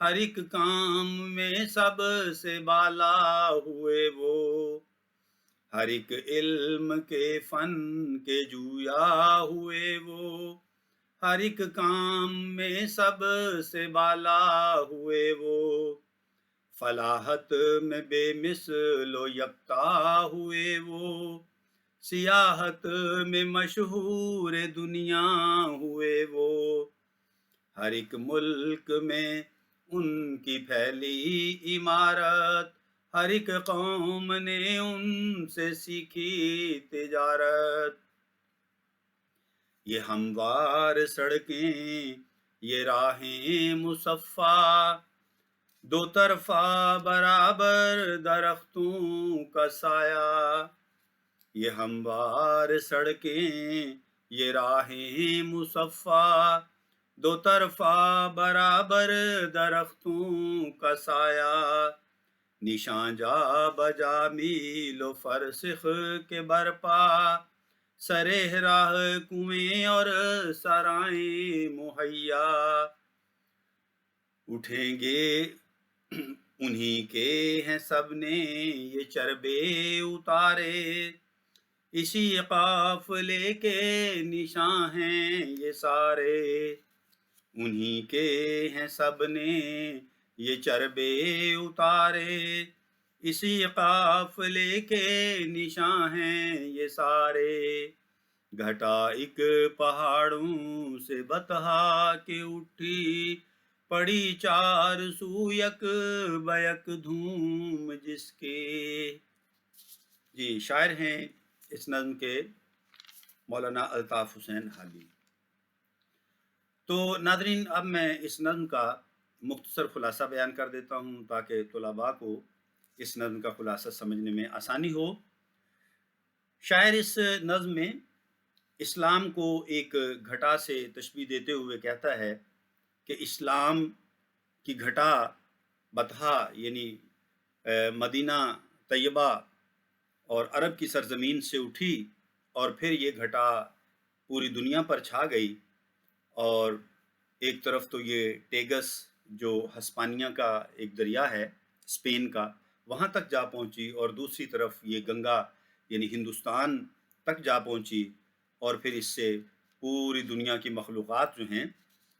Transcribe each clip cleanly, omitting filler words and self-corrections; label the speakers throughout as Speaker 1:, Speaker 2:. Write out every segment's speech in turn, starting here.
Speaker 1: ہر ایک کام میں سب سے بالا ہوئے وہ، ہر ایک علم کے فن کے جویا ہوئے وہ، ہر ایک کام میں سب سے بالا ہوئے وہ، فلاحت میں بے مثل و یکتا ہوئے وہ، سیاحت میں مشہور دنیا ہوئے وہ، ہر ایک ملک میں ان کی پھیلی عمارت، ہر ایک قوم نے ان سے سیکھی تجارت، یہ ہموار سڑکیں یہ راہیں مصفا، دو طرفہ برابر درختوں کا سایہ، یہ ہموار سڑکیں یہ راہیں مصفا، دو طرفہ برابر درختوں کا سایہ، نشان جا بجا میل و فرسخ کے برپا، سرہ راہ کنویں اور سرائیں مہیا، اٹھیں گے انہی کے ہیں سب نے یہ چربے اتارے، اسی قافلے کے نشاں ہیں یہ سارے، انہی کے ہیں سب نے یہ چربے اتارے، اسی قافلے کے نشاں ہیں یہ سارے، گھٹا ایک پہاڑوں سے بتہا کے اٹھی، پڑی چار سو یک بیک دھوم جس کے۔ جی شاعر ہیں اس نظم کے مولانا الطاف حسین حالی۔ تو ناظرین اب میں اس نظم کا مختصر خلاصہ بیان کر دیتا ہوں تاکہ طلباء کو اس نظم کا خلاصہ سمجھنے میں آسانی ہو۔ شاعر اس نظم میں اسلام کو ایک گھٹا سے تشبیہ دیتے ہوئے کہتا ہے کہ اسلام کی گھٹا بطحا یعنی مدینہ طیبہ اور عرب کی سرزمین سے اٹھی، اور پھر یہ گھٹا پوری دنیا پر چھا گئی، اور ایک طرف تو یہ ٹیگس جو ہسپانیہ کا ایک دریا ہے اسپین کا، وہاں تک جا پہنچی، اور دوسری طرف یہ گنگا یعنی ہندوستان تک جا پہنچی، اور پھر اس سے پوری دنیا کی مخلوقات جو ہیں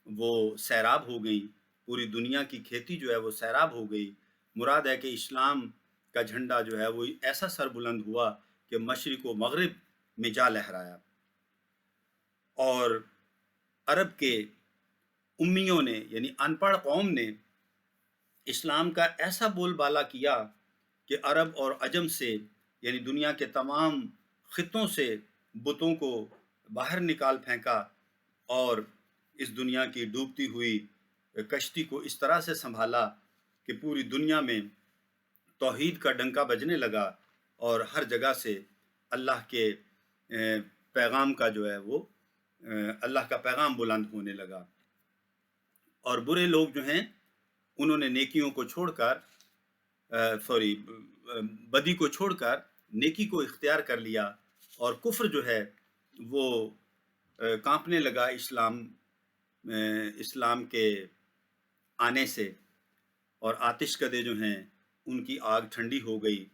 Speaker 1: وہ سیراب ہو گئیں، پوری دنیا کی کھیتی جو ہے وہ سیراب ہو گئی۔ مراد ہے کہ اسلام کا جھنڈا جو ہے وہ ایسا سر بلند ہوا کہ مشرق و مغرب میں جا لہرایا، اور عرب کے امیوں نے یعنی ان پڑھ قوم نے اسلام کا ایسا بول بالا کیا کہ عرب اور عجم سے یعنی دنیا کے تمام خطوں سے بتوں کو باہر نکال پھینکا، اور اس دنیا کی ڈوبتی ہوئی کشتی کو اس طرح سے سنبھالا کہ پوری دنیا میں توحید کا ڈنکا بجنے لگا، اور ہر جگہ سے اللہ کے پیغام کا جو ہے وہ اللہ کا پیغام بلند ہونے لگا، اور برے لوگ جو ہیں انہوں نے نیکیوں کو چھوڑ کر بدی کو چھوڑ کر نیکی کو اختیار کر لیا، اور کفر جو ہے وہ کانپنے لگا اسلام کے آنے سے، اور آتش کدے جو ہیں ان کی آگ ٹھنڈی ہو گئی،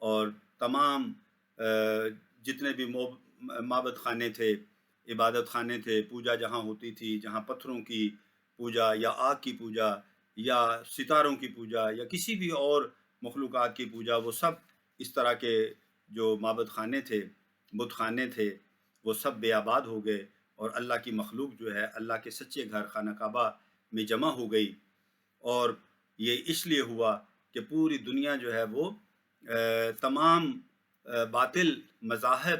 Speaker 1: اور تمام جتنے بھی معبد خانے تھے، عبادت خانے تھے، پوجا جہاں ہوتی تھی، جہاں پتھروں کی پوجا یا آگ کی پوجا یا ستاروں کی پوجا یا کسی بھی اور مخلوقات کی پوجا، وہ سب اس طرح کے جو معبد خانے تھے، بت خانے تھے، وہ سب بے آباد ہو گئے، اور اللہ کی مخلوق جو ہے اللہ کے سچے گھر خانہ کعبہ میں جمع ہو گئی، اور یہ اس لیے ہوا کہ پوری دنیا جو ہے وہ تمام باطل مذاہب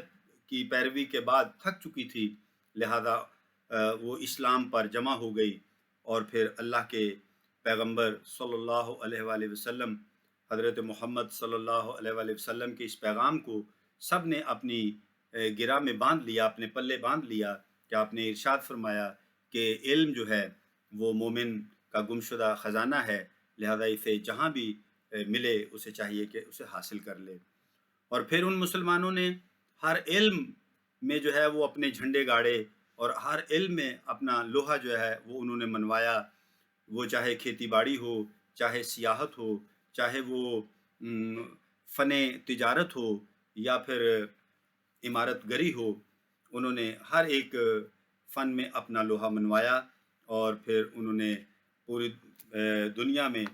Speaker 1: کی پیروی کے بعد تھک چکی تھی، لہذا وہ اسلام پر جمع ہو گئی، اور پھر اللہ کے پیغمبر صلی اللہ علیہ وآلہ وسلم حضرت محمد صلی اللہ علیہ وآلہ وسلم کے اس پیغام کو سب نے اپنی گرہ میں باندھ لیا، اپنے پلے باندھ لیا، کہ آپ نے ارشاد فرمایا کہ علم جو ہے وہ مومن کا گمشدہ خزانہ ہے، لہذا اسے جہاں بھی ملے اسے چاہیے کہ اسے حاصل کر لے۔ اور پھر ان مسلمانوں نے ہر علم میں جو ہے وہ اپنے جھنڈے گاڑے، اور ہر علم میں اپنا لوہا جو ہے وہ انہوں نے منوایا، وہ چاہے کھیتی باڑی ہو، چاہے سیاحت ہو، چاہے وہ فن تجارت ہو یا پھر عمارت گری ہو، انہوں نے ہر ایک فن میں اپنا لوہا منوایا، اور پھر انہوں نے پوری دنیا میں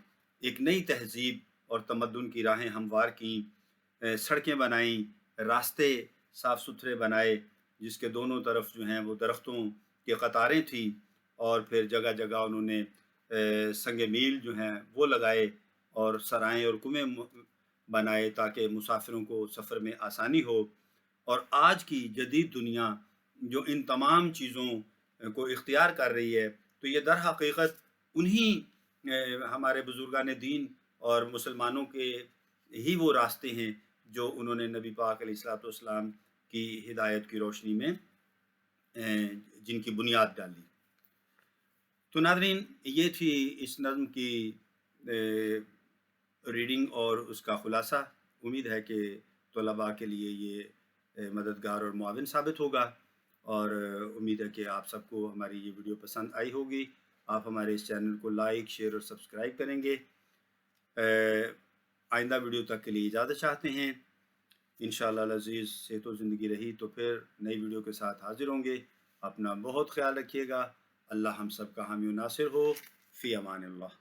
Speaker 1: ایک نئی تہذیب اور تمدن کی راہیں ہموار کیں، سڑکیں بنائیں، راستے صاف ستھرے بنائے، جس کے دونوں طرف جو ہیں وہ درختوں کی قطاریں تھیں، اور پھر جگہ جگہ انہوں نے سنگ میل جو ہیں وہ لگائے، اور سرائیں اور کنویں بنائے تاکہ مسافروں کو سفر میں آسانی ہو۔ اور آج کی جدید دنیا جو ان تمام چیزوں کو اختیار کر رہی ہے، تو یہ در حقیقت انہی ہمارے بزرگان دین اور مسلمانوں کے ہی وہ راستے ہیں جو انہوں نے نبی پاک علیہ الصلوۃ والسلام کی ہدایت کی روشنی میں جن کی بنیاد ڈالی۔ تو ناظرین، یہ تھی اس نظم کی ریڈنگ اور اس کا خلاصہ۔ امید ہے کہ طلباء کے لیے یہ مددگار اور معاون ثابت ہوگا، اور امید ہے کہ آپ سب کو ہماری یہ ویڈیو پسند آئی ہوگی۔ آپ ہمارے اس چینل کو لائک، شیئر اور سبسکرائب کریں گے۔ آئندہ ویڈیو تک کے لیے اجازت چاہتے ہیں۔ انشاءاللہ العزیز صحت و زندگی رہی تو پھر نئی ویڈیو کے ساتھ حاضر ہوں گے۔ اپنا بہت خیال رکھیے گا۔ اللہ ہم سب کا حامی و ناصر ہو۔ فی امان اللہ۔